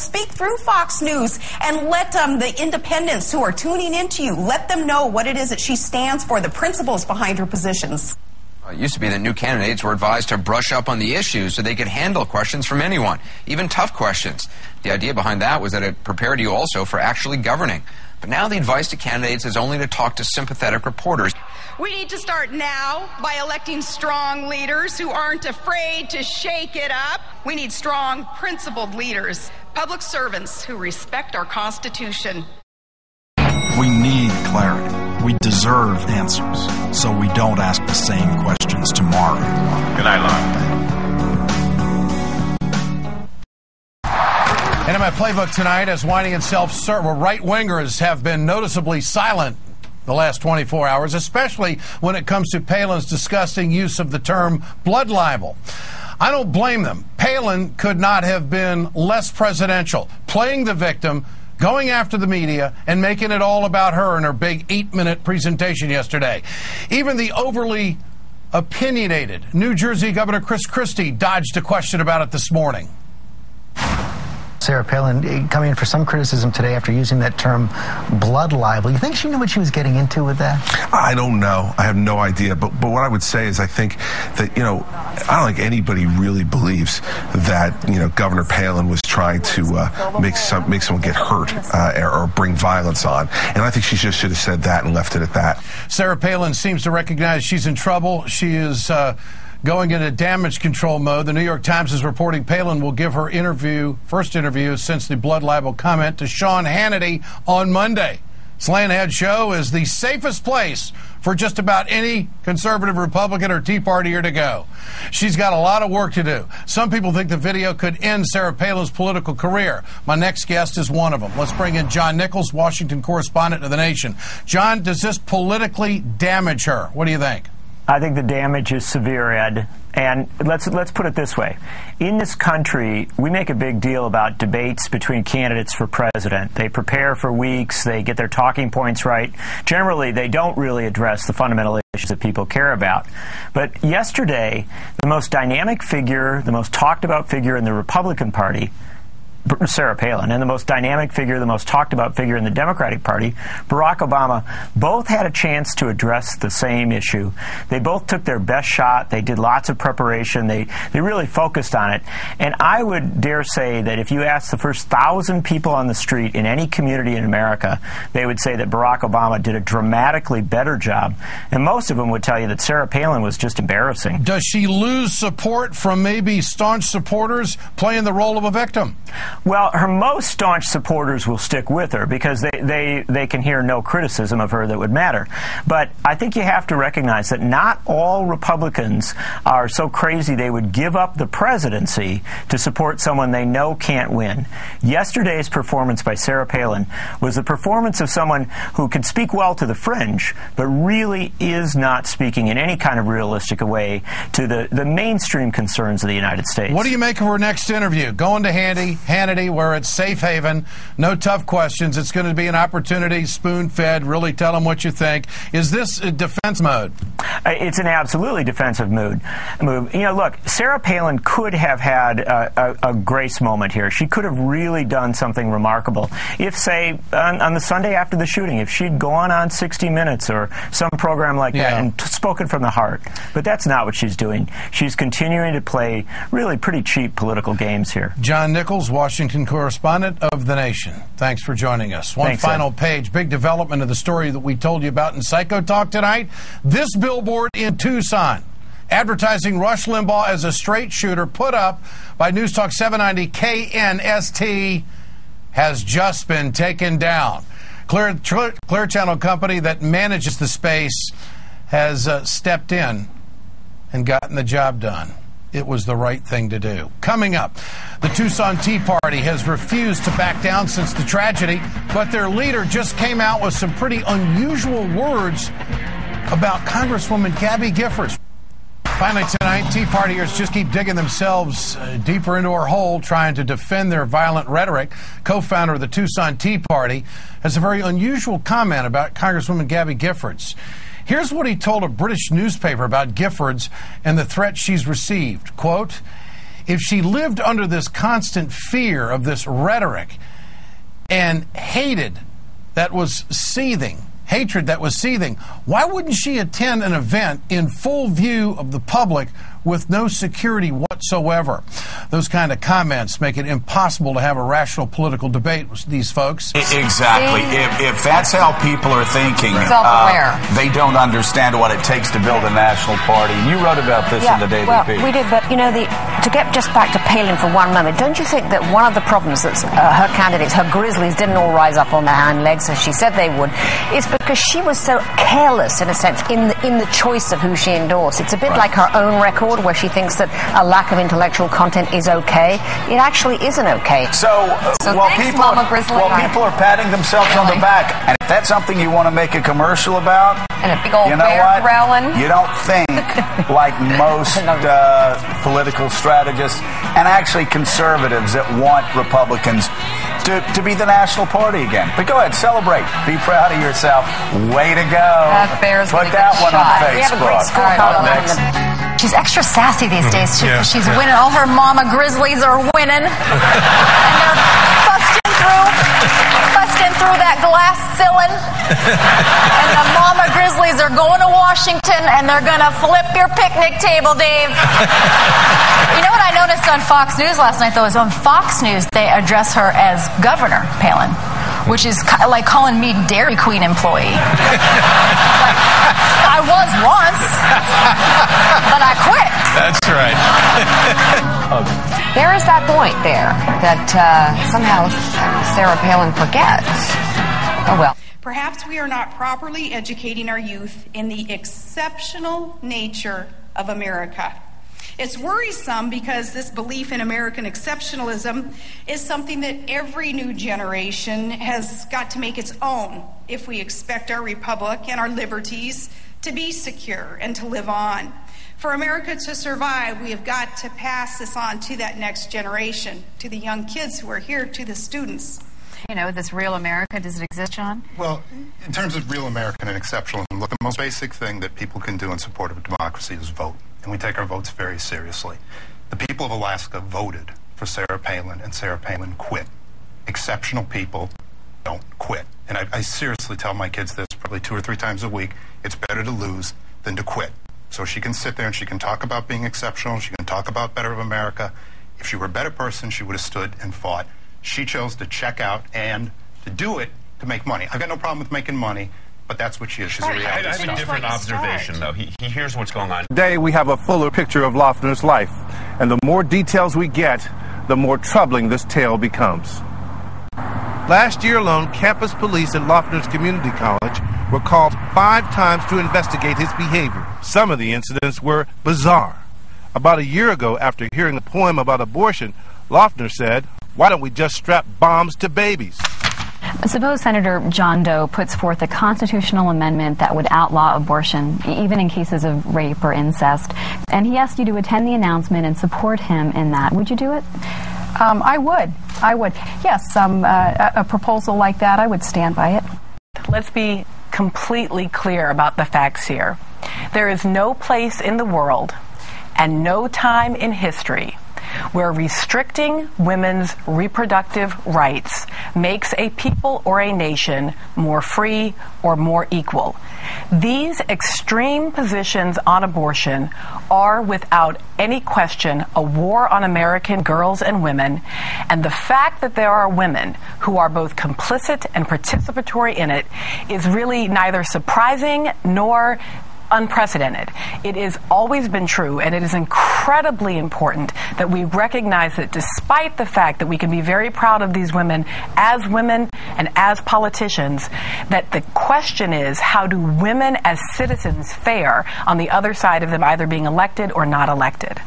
speak through Fox News and let the independents who are tuning into you, let them know what it is that she stands for, the principles behind her positions. It used to be that new candidates were advised to brush up on the issues so they could handle questions from anyone, even tough questions. The idea behind that was that it prepared you also for actually governing. But now the advice to candidates is only to talk to sympathetic reporters. We need to start now by electing strong leaders who aren't afraid to shake it up. We need strong, principled leaders, public servants who respect our Constitution. We need clarity. We deserve answers, so we don't ask the same questions tomorrow. Good night, Lon. And in my playbook tonight, as whining and self-serving, right-wingers have been noticeably silent the last 24 hours, especially when it comes to Palin's disgusting use of the term blood libel. I don't blame them. Palin could not have been less presidential, playing the victim, going after the media, and making it all about her in her big 8-minute presentation yesterday. Even the overly opinionated New Jersey Governor Chris Christie dodged a question about it this morning. Sarah Palin coming in for some criticism today after using that term blood libel. You think she knew what she was getting into with that? I don't know. I have no idea. But what I would say is I think that, I don't think anybody really believes that, Governor Palin was trying to make someone get hurt or bring violence on. And I think she just should have said that and left it at that. Sarah Palin seems to recognize she's in trouble. She is going into damage control mode. The New York Times is reporting Palin will give her first interview since the blood libel comment to Sean Hannity on Monday. Slanthead Show is the safest place for just about any conservative Republican or Tea Partier to go. She's got a lot of work to do. Some people think the video could end Sarah Palin's political career. My next guest is one of them. Let's bring in John Nichols, Washington correspondent of The Nation. John, does this politically damage her? What do you think? I think the damage is severe, Ed. And let's put it this way. In this country, we make a big deal about debates between candidates for president. They prepare for weeks. They get their talking points right. Generally, they don't really address the fundamental issues that people care about. But yesterday, the most dynamic figure, the most talked about figure in the Republican Party, Sarah Palin, and the most dynamic figure, the most talked about figure in the Democratic Party, Barack Obama, both had a chance to address the same issue. They both took their best shot. They did lots of preparation. They really focused on it. And I would dare say that if you asked the first 1,000 people on the street in any community in America, they would say that Barack Obama did a dramatically better job. And most of them would tell you that Sarah Palin was just embarrassing. Does she lose support from maybe staunch supporters playing the role of a victim? Well, her most staunch supporters will stick with her because they can hear no criticism of her that would matter. But I think you have to recognize that not all Republicans are so crazy they would give up the presidency to support someone they know can't win. Yesterday's performance by Sarah Palin was the performance of someone who can speak well to the fringe, but really is not speaking in any kind of realistic way to the mainstream concerns of the United States. What do you make of her next interview? Going to Hannity, where it's safe haven, no tough questions. It's going to be an opportunity, spoon-fed, really tell them what you think. Is this a defense mode? It's an absolutely defensive move. Look, Sarah Palin could have had a grace moment here. She could have really done something remarkable. If, say, on the Sunday after the shooting, if she'd gone on 60 Minutes or some program like that and spoken from the heart. But that's not what she's doing. She's continuing to play really pretty cheap political games here. John Nichols, Washington correspondent of The Nation. Thanks for joining us. One final page, big development of the story that we told you about in Psycho Talk tonight. This billboard in Tucson, advertising Rush Limbaugh as a straight shooter, put up by News Talk 790 KNST, has just been taken down. Clear Channel company that manages the space has stepped in and gotten the job done. It was the right thing to do. Coming up, the Tucson Tea Party has refused to back down since the tragedy, but their leader just came out with some pretty unusual words about Congresswoman Gabby Giffords. Finally tonight, Tea Partiers just keep digging themselves deeper into her hole, trying to defend their violent rhetoric. Co-founder of the Tucson Tea Party has a very unusual comment about Congresswoman Gabby Giffords. Here's what he told a British newspaper about Giffords and the threat she's received. Quote, if she lived under this constant fear of this rhetoric and hatred that was seething, why wouldn't she attend an event in full view of the public with no security whatsoever? Those kind of comments make it impossible to have a rational political debate with these folks. Exactly. If that's how people are thinking, they don't understand what it takes to build a national party. And you wrote about this in the Daily Beat. We did, but to get just back to Palin for one moment, don't you think that one of the problems that her candidates, her grizzlies, didn't all rise up on their hind legs as she said they would, is because she was so careless, in a sense, in the choice of who she endorsed. It's a bit like her own record, where she thinks that a lack of intellectual content is okay. It actually isn't okay. So while people are patting themselves on the back, and if that's something you want to make a commercial about, and a big old you don't think like most political strategists and actually conservatives that want Republicans to be the national party again. But go ahead, celebrate. Be proud of yourself. Way to go. Put that one on Facebook. We have a great scorecard. She's extra sassy these days, too. Yeah, she's winning. All her mama grizzlies are winning. And they're busting through that glass ceiling. And the mama grizzlies are going to Washington, and they're going to flip your picnic table, Dave. You know what I noticed on Fox News last night, though, is on Fox News, they address her as Governor Palin, which is like calling me Dairy Queen employee. I was once, but I quit. That's right. There is that point there that somehow Sarah Palin forgets. Oh, well. Perhaps we are not properly educating our youth in the exceptional nature of America. It's worrisome because this belief in American exceptionalism is something that every new generation has got to make its own if we expect our republic and our liberties to be secure and to live on. For America to survive, we have got to pass this on to that next generation, to the young kids who are here, to the students. This real America, does it exist, John? Well, in terms of real American and exceptionalism, look, the most basic thing that people can do in support of democracy is vote. And we take our votes very seriously. The people of Alaska voted for Sarah Palin, and Sarah Palin quit. Exceptional people don't quit. And I seriously tell my kids this probably 2 or 3 times a week. It's better to lose than to quit. So she can sit there and she can talk about being exceptional. She can talk about better of America. If she were a better person, she would have stood and fought. She chose to check out and to do it to make money. I've got no problem with making money, but that's what she is. She's a reality star. I have a different observation, though. He hears what's going on. Today, we have a fuller picture of Loeffner's life. And the more details we get, the more troubling this tale becomes. Last year alone, campus police at Loeffner's Community College were called 5 times to investigate his behavior. Some of the incidents were bizarre. About a year ago, after hearing a poem about abortion, Loeffner said, "Why don't we just strap bombs to babies?" Suppose Senator John Doe puts forth a constitutional amendment that would outlaw abortion, even in cases of rape or incest, and he asked you to attend the announcement and support him in that. Would you do it? I would. Yes, a proposal like that, I would stand by it. Let's be completely clear about the facts here. There is no place in the world and no time in history where restricting women's reproductive rights makes a people or a nation more free or more equal. These extreme positions on abortion are, without any question, a war on American girls and women, and the fact that there are women who are both complicit and participatory in it is really neither surprising nor unprecedented. It has always been true, and it is incredibly important that we recognize that despite the fact that we can be very proud of these women and as politicians, that the question is, how do women as citizens fare on the other side of them either being elected or not elected?